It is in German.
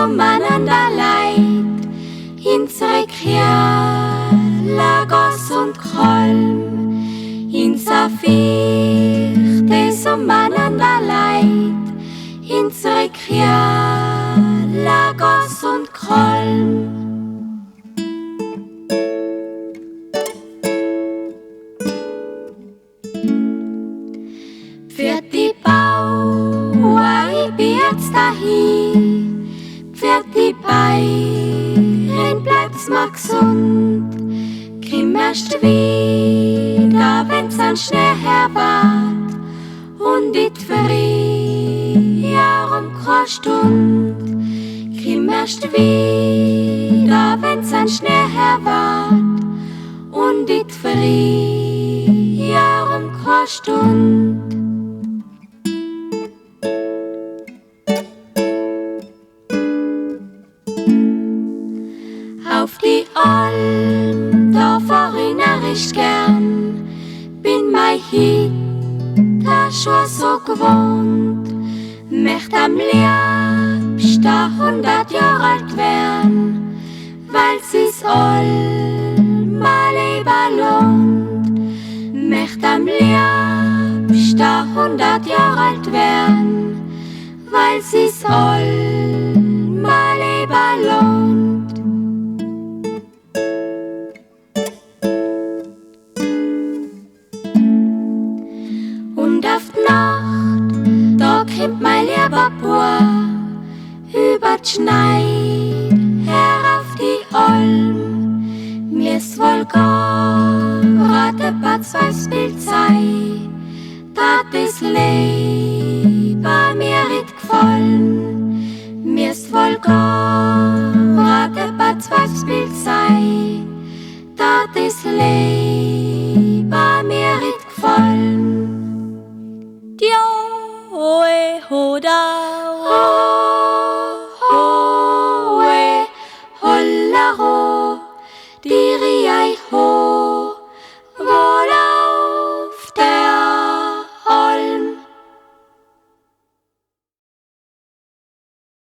umeinander leid, unsere Lagos und Kolm, unser Viech, des umeinander leid, unsere Lagos und Kolm. Für die Bauer, ich bin jetzt dahin, für die Bayern bleibt's mal gesund. Komm erst wieder, wenn's an Schnee herwart und in die Frühjahr keine Stund. Komm erst wieder, wenn's an Schnee herwart und in die Frühjahr keine Stund. Auf die Alm, da erinnere ich gern, bin mein Hütte schon so gewohnt, möcht am liebsten 100 Jahre alt werden, weil sie's Alm mal Leben lohnt. Möcht am liebsten 100 Jahre alt werden, weil sie's Alm mal Leben lohnt. Und auf die Nacht, da kommt mein lieber Bub über die Schneid her auf die Alm. Mir's wohl gerade ein zweites Bild sei, dat is Leben mir rit gefallen. Mir's wohl gerade ein zweites Bild sei,